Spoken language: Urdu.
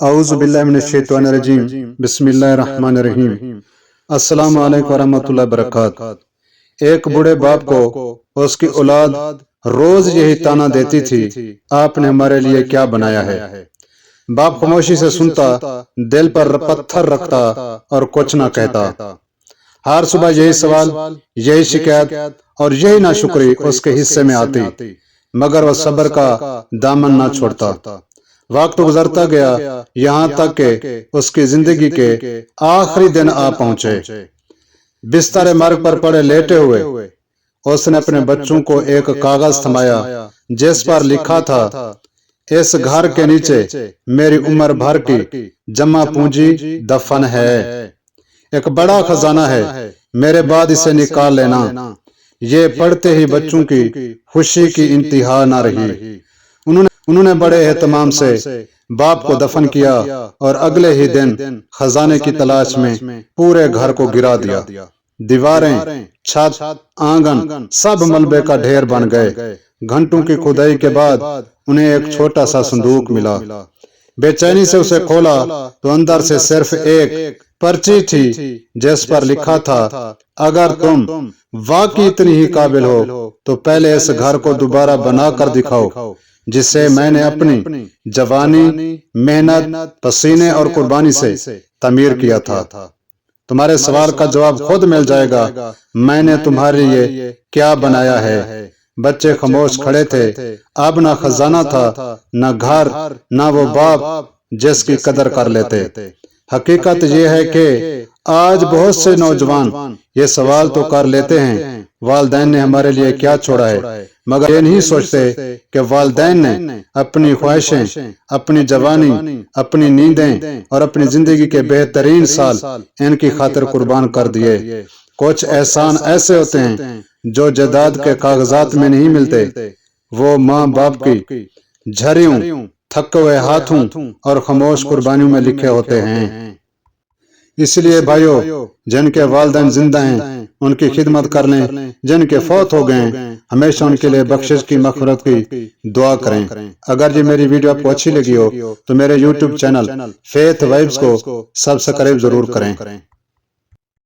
اعوذ باللہ من الشیطان الرجیم بسم اللہ الرحمن الرحیم۔ السلام علیکم ورحمۃ اللہ وبرکاتہ۔ ایک بوڑھے باپ کو اس کی اولاد روز یہی تانا دیتی تھی، آپ نے ہمارے لیے کیا بنایا ہے؟ باپ خاموشی سے سنتا، دل پر پتھر رکھتا اور کچھ نہ کہتا۔ ہر صبح یہی سوال، یہی شکایت اور یہی ناشکری اس کے حصے میں آتی، مگر وہ صبر کا دامن نہ چھوڑتا۔ وقت گزرتا گیا، یہاں تک کہ اس کی زندگی کے آخری دن آ پہنچے۔ بستر مرگ پر پڑے لیٹے ہوئے اس نے اپنے بچوں کو ایک کاغذ تھمایا جس پر لکھا تھا، اس گھر کے نیچے میری عمر بھر کی جمع پونجی دفن ہے۔ ایک بڑا خزانہ ہے، میرے بعد اسے نکال لینا۔ یہ پڑھتے ہی بچوں کی خوشی کی انتہا نہ رہی۔ انہوں نے بڑے اہتمام سے باپ کو دفن کیا اور اگلے ہی دن خزانے کی تلاش میں پورے گھر کو گرا دیا۔ دیواریں، چھت، آنگن سب ملبے کا ڈھیر بن گئے۔ گھنٹوں کی کھدائی کے بعد انہیں ایک چھوٹا سا صندوق ملا۔ بے چینی سے اسے کھولا تو اندر سے صرف ایک پرچی تھی جس پر لکھا تھا، اگر تم واقعی اتنی ہی قابل ہو تو پہلے اس گھر کو دوبارہ بنا کر دکھاؤ جسے میں نے اپنی جوانی، محنت، پسینے اور قربانی سے تعمیر کیا تھا۔ تمہارے سوال کا جواب خود مل جائے گا، میں نے تمہارے لیے کیا بنایا ہے۔ بچے خاموش کھڑے تھے، اب نہ خزانہ تھا، نہ گھر، نہ وہ باپ جس کی قدر کر لیتے۔ حقیقت یہ ہے کہ آج بہت سے نوجوان یہ سوال تو کر لیتے ہیں، والدین نے ہمارے لیے کیا چھوڑا ہے، مگر یہ نہیں سوچتے کہ والدین نے اپنی خواہشیں، اپنی جوانی، اپنی نیندیں اور اپنی زندگی کے بہترین سال ان کی خاطر قربان کر دیے۔ کچھ احسان ایسے ہوتے ہیں جو جائیداد کے کاغذات میں نہیں ملتے، وہ ماں باپ کی جھریوں، تھکے ہوئے ہاتھوں اور خاموش قربانیوں میں لکھے ہوتے ہیں۔ اس لیے بھائیو، جن کے والدین زندہ ہیں ان کی خدمت کر لیں، جن کے فوت ہو گئے ہمیشہ ان کے لیے بخشش کی مغفرت کی دعا کریں۔ اگر یہ میری ویڈیو آپ کو اچھی لگی ہو تو میرے یوٹیوب چینل فیتھ وائبز کو سبسکرائب ضرور کریں۔